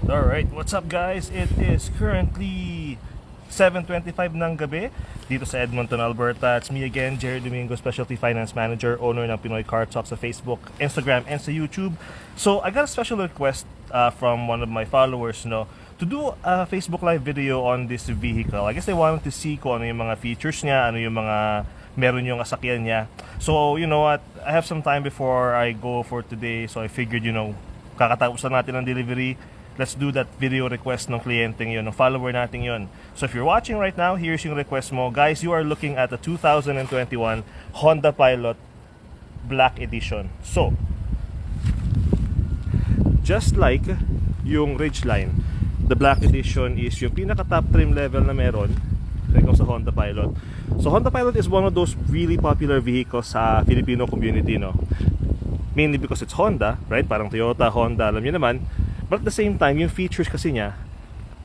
Alright, what's up guys? It is currently 7:25 ng gabi dito sa Edmonton, Alberta. It's me again, Jerry Domingo, Specialty Finance Manager, owner ng Pinoy Car Talk sa Facebook, Instagram, and sa YouTube. So I got a special request from one of my followers to do a Facebook Live video on this vehicle. I guess they wanted to see kung ano yung mga features niya, ano yung mga meron yung asakyan niya. So you know what, I have some time before I go for today, so I figured kakatapos lang natin ang delivery. Let's do that video request ng kliyenteng yun, ng follower natin yun. So if you're watching right now, here's yung request mo. Guys, you are looking at a 2021 Honda Pilot Black Edition. So, just like yung Ridgeline, the Black Edition is yung pinaka-top trim level na meron when it comes to Honda Pilot. So Honda Pilot is one of those really popular vehicles sa Filipino community, no? Mainly because it's Honda, right? Parang Toyota, Honda, alam niyo naman. But at the same time, yung features kasi niya,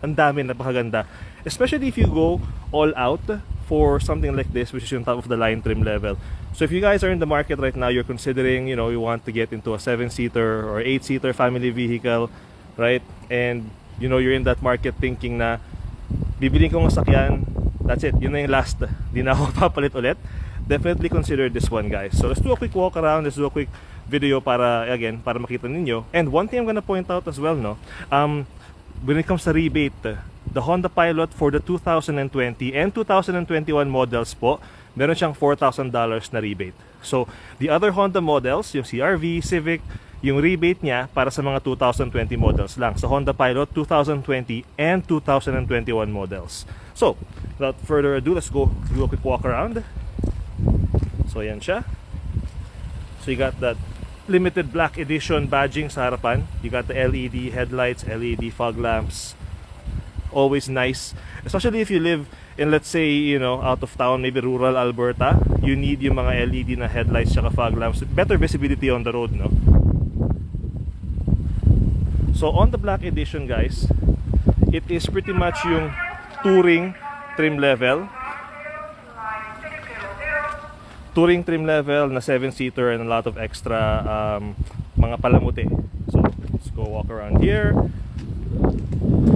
ang dami, napakaganda. Especially if you go all out for something like this, which is yung top of the line trim level. So if you guys are in the market right now, you're considering, you want to get into a 7-seater or 8-seater family vehicle, right? And, you're in that market thinking na, bibiling ko ng sakyan, that's it, yun na yung last. Di na ako papalit ulit. Definitely consider this one, guys. So let's do a quick walk around, let's do a quick video para makita ninyo. And one thing I'm gonna point out as well, when it comes to rebate, the Honda Pilot for the 2020 and 2021 models po, meron siyang $4,000 na rebate. So the other Honda models, yung CR-V, Civic, yung rebate niya para sa mga 2020 models lang. So Honda Pilot 2020 and 2021 models. So without further ado, let's go do a quick walk around. So ayan siya. So you got that limited black edition badging sa harapan. You got the LED headlights, LED fog lamps. Always nice. Especially if you live in, let's say, out of town, maybe rural Alberta. You need yung mga LED na headlights tsaka fog lamps. Better visibility on the road, no? So on the black edition, guys, it is pretty much yung touring trim level. Touring trim level na 7-seater and a lot of extra mga palamuti. So let's go walk around here.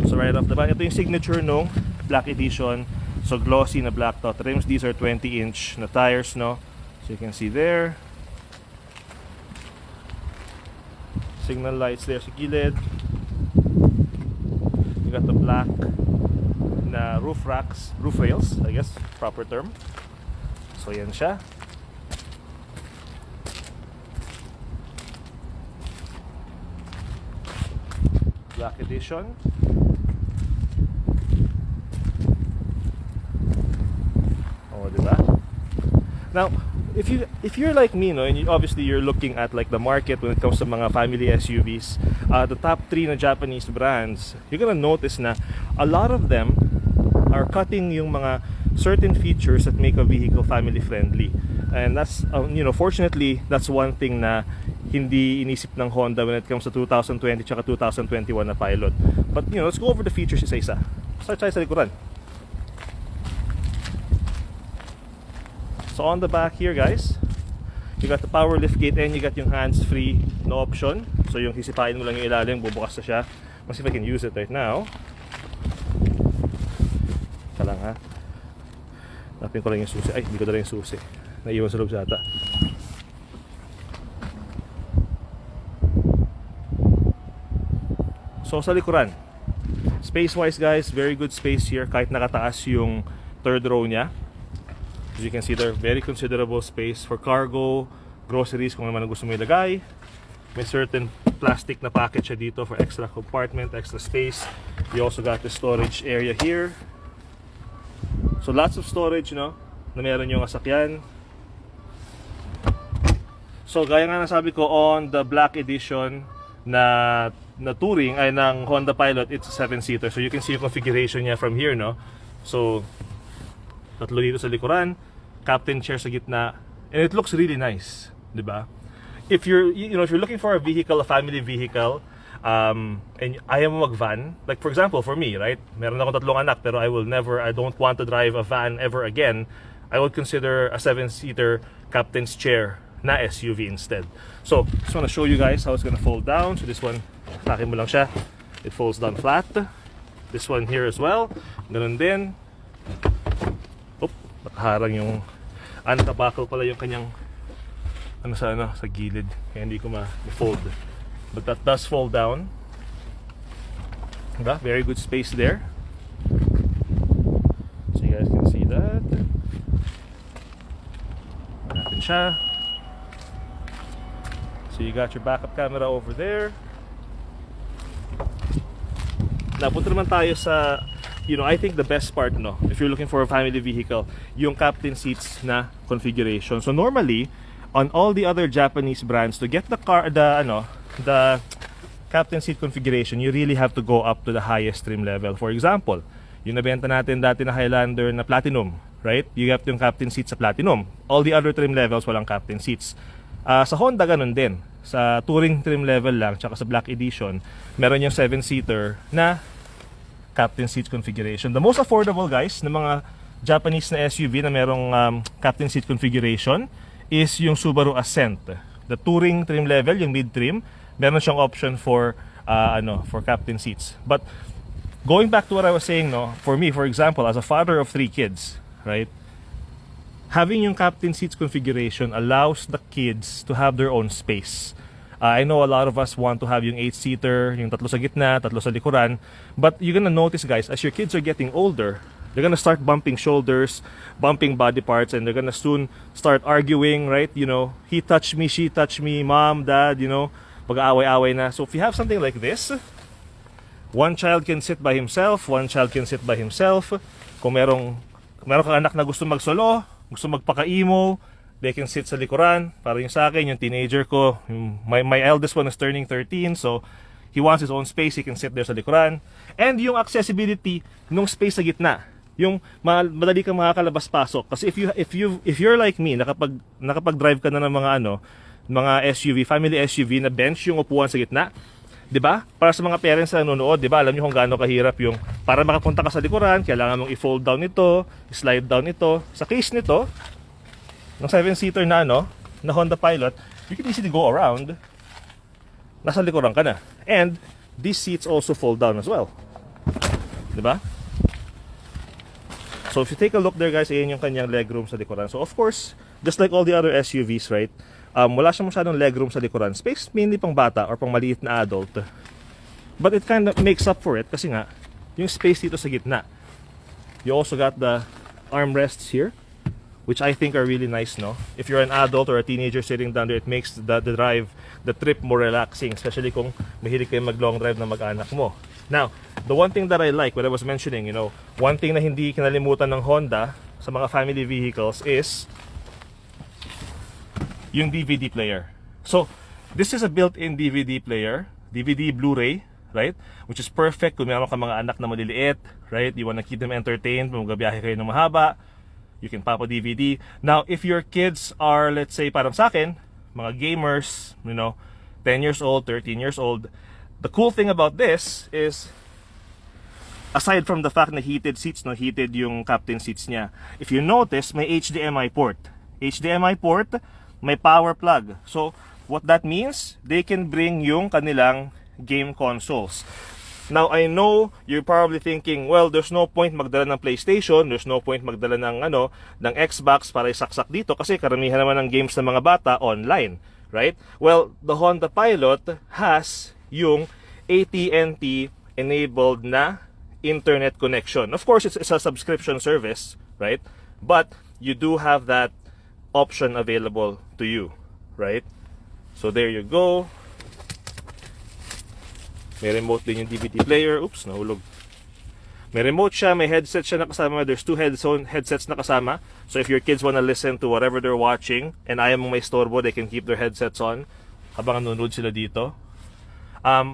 So right off the bat, ito yung signature nung Black Edition. So glossy na black top rims. These are 20-inch na tires, no? So you can see there. Signal lights there sa gilid. You got the black na roof rails, I guess, proper term. So yan siya. Black Edition. Oh, diba? Now, if you're like me, and obviously you're looking at like the market when it comes to mga family SUVs, the top 3 na Japanese brands, you're gonna notice na a lot of them are cutting yung mga certain features that make a vehicle family friendly. And that's fortunately, that's one thing na hindi inisip ng Honda when it comes to 2020 tsaka 2021 na Pilot. But let's go over the features isa-isa. Start tayo sa likuran. So on the back here, guys, you got the power liftgate and you got yung hands-free no option. So yung hisipain mo lang yung ilalim, bubukas na siya. Let's see if I can use it right now. Ika lang, ha. Napin ko lang yung susi. Ay, hindi ko dala yung susi. Naiwan sa loob sa ata. So sa likuran, space wise, guys, very good space here kahit nakataas yung third row niya. As you can see there, very considerable space for cargo, groceries kung naman ang gusto mo ilagay. May certain plastic na package siya dito for extra compartment, extra space. You also got the storage area here. So lots of storage, na meron yung sasakyan. So gaya nga nasabi ko, on the Black Edition na touring ay ng Honda Pilot, it's a 7-seater. So you can see yung configuration niya from here, no? So tatlo dito sa likuran, captain chair sa gitna, and it looks really nice, 'di ba? If you're if you're looking for a vehicle, a family vehicle, and ayaw mo mag-van, like for example for me, right? Meron akong 3 anak pero I don't want to drive a van ever again. I would consider a 7-seater captain's chair na SUV instead. So, just want to show you guys how it's gonna fold down. So this one, takin mo lang siya. It folds down flat. This one here as well. Ganun din. Oop, nakaharang yung antabakal pala yung kanyang sa gilid. Kaya hindi ko ma-fold. But that does fold down. Diba? Very good space there. So you guys can see that. Natin siya. So you got your backup camera over there. Now, punta naman tayo sa, I think the best part, no, if you're looking for a family vehicle, yung captain seats na configuration. So normally, on all the other Japanese brands, to get the captain seat configuration, you really have to go up to the highest trim level. For example, yung nabenta natin dati na Highlander na Platinum, right? You have yung captain seats sa Platinum. All the other trim levels, walang captain seats. Sa Honda, ganun din. Sa Touring trim level lang, tsaka sa Black Edition, meron yung 7-seater na captain seat configuration. The most affordable, guys, ng mga Japanese na SUV na merong captain seat configuration is yung Subaru Ascent. The Touring trim level, yung mid-trim, meron siyang option for captain seats. But going back to what I was saying, no, for me, for example, as a father of 3 kids, right? Having yung captain seats configuration allows the kids to have their own space. I know a lot of us want to have yung 8-seater, yung 3 sa gitna, 3 sa likuran. But you're gonna notice, guys, as your kids are getting older, they're gonna start bumping shoulders, bumping body parts, and they're gonna soon start arguing, right? He touched me, she touched me, mom, dad, pag-aaway-aaway na. So if you have something like this, one child can sit by himself, one child can sit by himself. Kung meron kang anak na gusto magsolo, gusto magpaka-emo, they can sit sa likuran. Para yung sa akin, yung teenager ko, my eldest one is turning 13, so he wants his own space, he can sit there sa likuran. And yung accessibility nung space sa gitna, yung madali kang makakalabas-pasok. Kasi if you're like me, nakapag-drive ka na ng mga SUV, family SUV na bench yung upuan sa gitna, 'di ba? Para sa mga parents na nanonood, 'di ba? Alam niyo kung gaano kahirap yung para makapunta ka sa likuran, kailangan mong i-fold down ito, slide down ito. Sa case nito, ng 7-seater na Honda Pilot, you can easily go around. Nasa likuran ka na. And these seats also fold down as well. 'Di ba? So if you take a look there, guys, ayan yung kanyang legroom sa likuran. So of course, just like all the other SUVs, right? Wala siyang masyadong legroom sa likuran. Space mainly pang bata or pang maliit na adult. But it kind of makes up for it kasi nga, yung space dito sa gitna. You also got the armrests here, which I think are really nice, no? If you're an adult or a teenager sitting down there, it makes the trip more relaxing, especially kung mahilig kayo mag-long drive na mag-anak mo. Now, the one thing that I like, what I was mentioning, one thing na hindi kinalimutan ng Honda sa mga family vehicles is yung DVD player. So, this is a built-in DVD player, DVD Blu-ray, right? Which is perfect kung meron ka mga anak na maliliit, right? You wanna keep them entertained, magabiyahe kayo ng mahaba, you can pop a DVD. Now, if your kids are, let's say, parang sa akin, mga gamers, 10 years old, 13 years old, the cool thing about this is, aside from the fact na heated seats, heated yung captain seats niya, if you notice, may HDMI port. HDMI port, may power plug. So, what that means, they can bring yung kanilang game consoles. Now, I know you're probably thinking, well, there's no point magdala ng PlayStation, there's no point magdala ng Xbox para isaksak dito kasi karamihan naman ng games ng mga bata online, right? Well, the Honda Pilot has yung AT&T enabled na internet connection. Of course, it's a subscription service, right? But you do have that option available to you, right? So there you go. May remote din yung DVD player. Oops, nahulog. May remote siya, may headset siya na kasama. There's 2 headsets na kasama. So if your kids wanna listen to whatever they're watching and ayaw mong may storbo, they can keep their headsets on habang nanonood sila dito.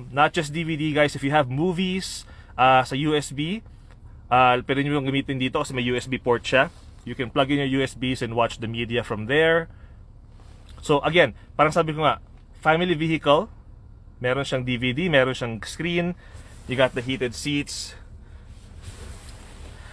Not just DVD, guys. If you have movies sa USB, pwede nyo yung gamitin dito kasi may USB port siya. You can plug in your USBs and watch the media from there. So again, parang sabi ko nga, family vehicle, meron siyang DVD, meron siyang screen, you got the heated seats,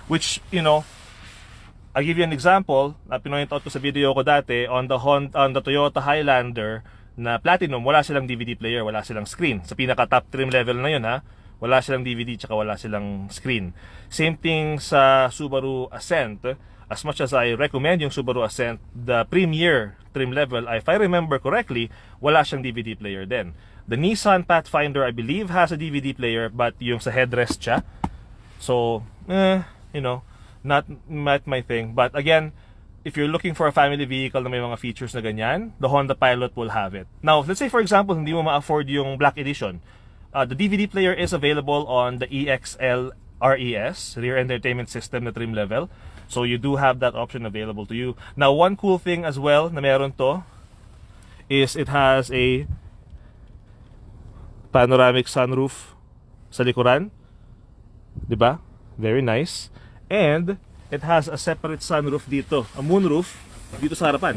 which, I'll give you an example. Pinoint out ko sa video ko dati, on the Toyota Highlander na Platinum, wala silang DVD player, wala silang screen. Sa pinaka top trim level na yun, ha, Wala silang DVD tsaka wala silang screen. Same thing sa Subaru Ascent. As much as I recommend yung Subaru Ascent, the premier trim level, if I remember correctly, wala siyang DVD player din. The Nissan Pathfinder, I believe, has a DVD player, but yung sa headrest siya. So, you know, not my thing. But again, if you're looking for a family vehicle na may mga features na ganyan, the Honda Pilot will have it. Now, let's say for example, hindi mo ma-afford yung Black Edition. The DVD player is available on the EXL RES, Rear Entertainment System na trim level. So you do have that option available to you. Now, one cool thing as well na meron to is it has a panoramic sunroof sa likuran. Diba? Very nice. And it has a separate sunroof dito, a moonroof dito sa harapan.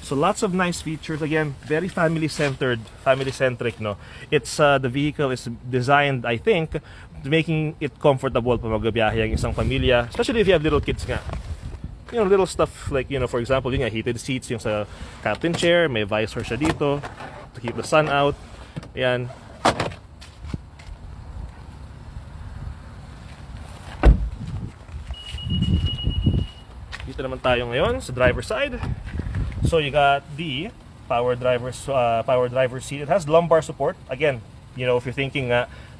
So lots of nice features. Again, very family-centered, family-centric, no? It's the vehicle is designed, I think, making it comfortable pa magbiyahe ang isang pamilya, especially if you have little kids nga. You know, little stuff like, you know, for example, yun nga, heated seats yung sa captain chair, may visor siya dito to keep the sun out. Ayan. Dito naman tayo ngayon sa driver's side. So you got the power driver seat. It has lumbar support. Again, you know, if you're thinking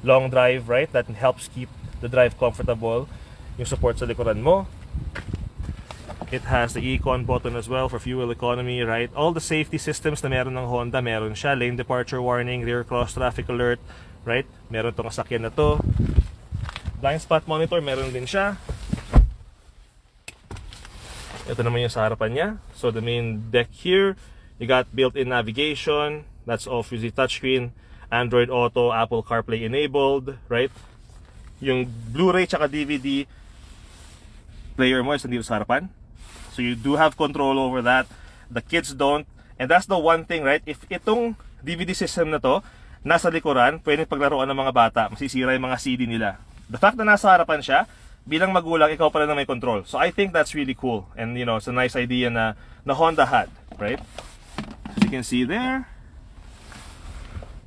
long drive, right, that helps keep the drive comfortable. Yung support sa likuran mo. It has the Econ button as well for fuel economy, right? All the safety systems na meron ng Honda, meron siya. Lane departure warning, rear cross traffic alert, right? Meron tong sasakyan na to. Blind spot monitor, meron din siya. Ito naman yung sa harapan niya. So the main deck here, you got built-in navigation. That's all fuzzy touchscreen. Android Auto, Apple CarPlay enabled, right? Yung Blu-ray tsaka DVD player mo is nandito sa harapan. So you do have control over that. The kids don't. And that's the one thing, right? If itong DVD system na to nasa likuran, pwedeng paglaruan ng mga bata. Masisira yung mga CD nila. The fact na nasa harapan siya, bilang magulang, ikaw pala na may control. So I think that's really cool. And you know, it's a nice idea na Honda had, right? As you can see there,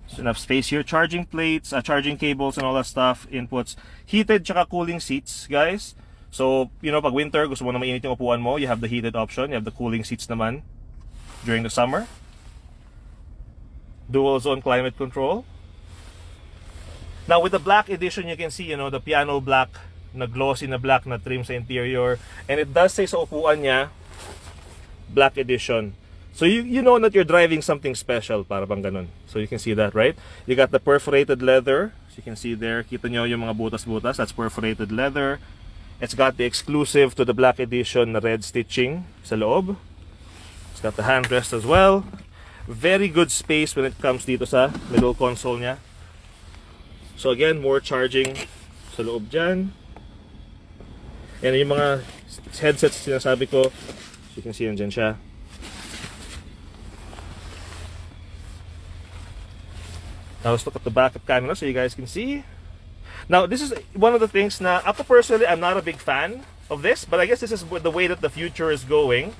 so enough space here. Charging plates, charging cables and all that stuff. Inputs. Heated tsaka cooling seats, guys. So, you know, pag winter, gusto mo na mainit yung upuan mo, you have the heated option. You have the cooling seats naman during the summer. Dual zone climate control. Now, with the black edition, you can see, you know, the piano black, na glossy na black na trim sa interior. And it does say sa upuan niya, black edition. So you know that you're driving something special, para bang ganun. So you can see that, right? You got the perforated leather. So you can see there, kita nyo yung mga butas-butas. That's perforated leather. It's got the exclusive to the black edition na red stitching sa loob. It's got the handrest as well. Very good space when it comes dito sa middle console niya. So again, more charging sa loob dyan. And yung mga headsets sinasabi ko, so you can see nandyan siya. Now let's look at the backup camera so you guys can see. Now this is one of the things na ako personally, I'm not a big fan of this, but I guess this is the way that the future is going,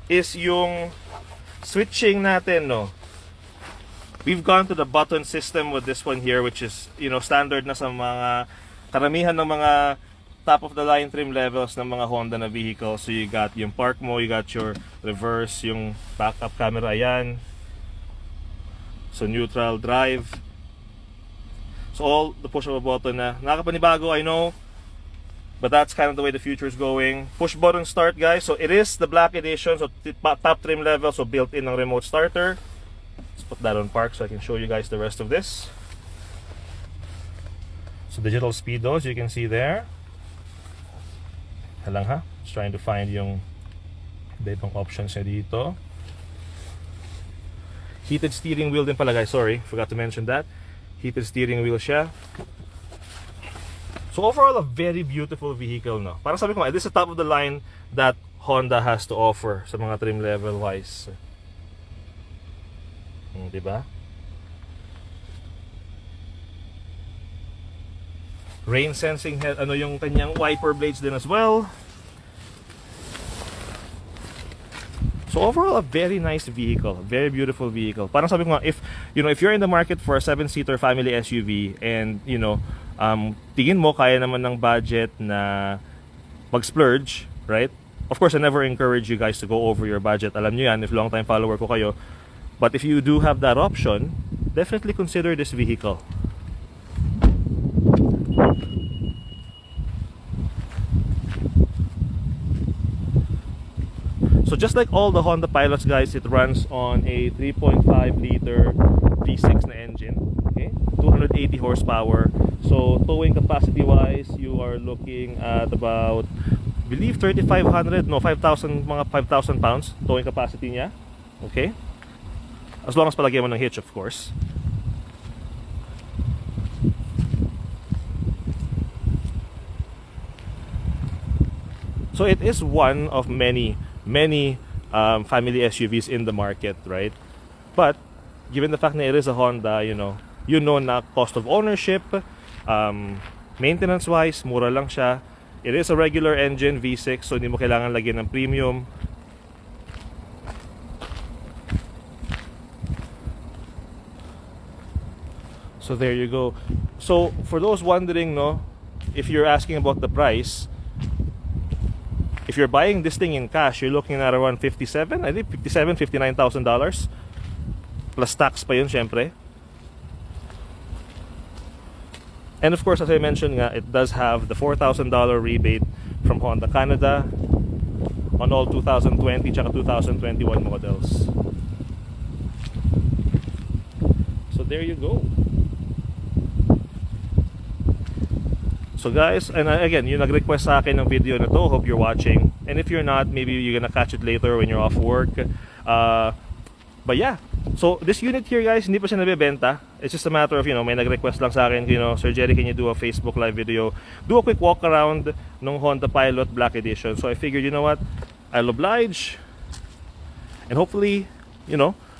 is yung switching natin, no. We've gone to the button system with this one here, which is, you know, standard na sa mga karamihan ng mga top of the line trim levels ng mga Honda na vehicles. So you got yung park mo, you got your reverse, yung backup camera, ayan. So neutral, drive. So all the push of a button na nakakapanibago, I know, but that's kind of the way the future is going. Push button start, guys. So it is the black edition, so top trim level, so built-in ng remote starter. Let's put that on park so I can show you guys the rest of this. So digital speedos, you can see there. Halang ha? Just trying to find yung ibang options niya dito. Heated steering wheel din pala, guys. Sorry, forgot to mention that. Heated steering wheel siya. So overall, a very beautiful vehicle, no? Parang sabi ko, this is the top of the line that Honda has to offer sa mga trim level wise. Diba? Rain sensing head, ano yung kanyang wiper blades din as well. So overall, a very nice vehicle, very beautiful vehicle. Parang sabi ko nga, if you're in the market for a 7-seater family SUV and tingin mo kaya naman ng budget na mag-splurge, right? Of course, I never encourage you guys to go over your budget. Alam nyo yan, if long-time follower ko kayo. But if you do have that option, definitely consider this vehicle. So just like all the Honda Pilots, guys, it runs on a 3.5 liter V6 na engine, okay? 280 horsepower. So towing capacity wise, you are looking at about, I believe 5,000 mga 5,000 pounds towing capacity niya, okay? As long as palagyan mo ng hitch, of course. So it is one of many family SUVs in the market, right? But given the fact that it is a Honda, you know na cost of ownership, maintenance wise, mura lang siya. It is a regular engine V6, so hindi mo kailangan lagyan ng premium. So there you go. So for those wondering, if you're asking about the price, if you're buying this thing in cash, you're looking at around $59,000 plus tax pa yun, syempre. And of course, as I mentioned nga, it does have the $4,000 rebate from Honda Canada on all 2020 tsaka 2021 models. So there you go. So guys, and again, yung nag-request sa akin ng video na to, hope you're watching. And if you're not, maybe you're gonna catch it later when you're off work. But yeah, so this unit here, guys, hindi pa siya nabibenta. It's just a matter of, may nag-request lang sa akin, Sir Jerry, can you do a Facebook live video? Do a quick walk around ng Honda Pilot Black Edition. So I figured, you know what, I'll oblige. And hopefully,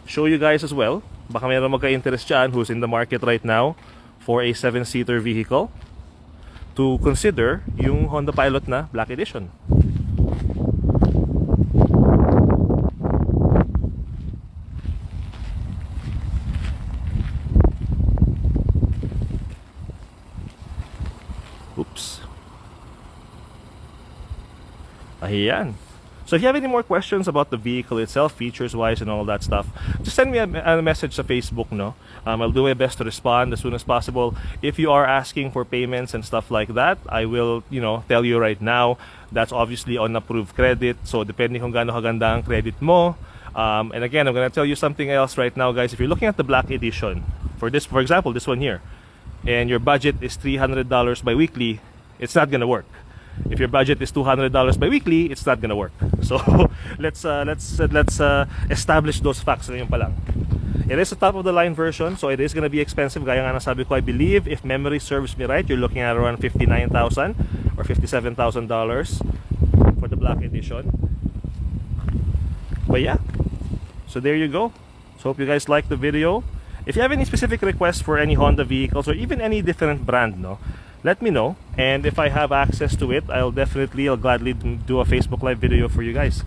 show you guys as well. Baka mayroon magka-interest dyan who's in the market right now for a 7-seater vehicle to consider yung Honda Pilot na Black Edition. Oops. Ayan. So if you have any more questions about the vehicle itself, features wise and all that stuff, just send me a message sa Facebook, I'll do my best to respond as soon as possible. If you are asking for payments and stuff like that, I will, tell you right now, that's obviously on approved credit. So depending kung gaano kaganda ang credit mo. And again, I'm gonna tell you something else right now, guys. If you're looking at the Black Edition, for example, this one here, and your budget is $300 bi-weekly, it's not gonna work. If your budget is $200 bi-weekly, it's not gonna work. So let's establish those facts ngayon pa lang. It is a top of the line version, so it is gonna be expensive. Gaya nga nasabi ko, I believe, if memory serves me right, you're looking at around $59,000 or $57,000 for the Black Edition. But yeah, so there you go. So hope you guys like the video. If you have any specific requests for any Honda vehicles or even any different brand, let me know. And if I have access to it, I'll gladly do a Facebook live video for you guys.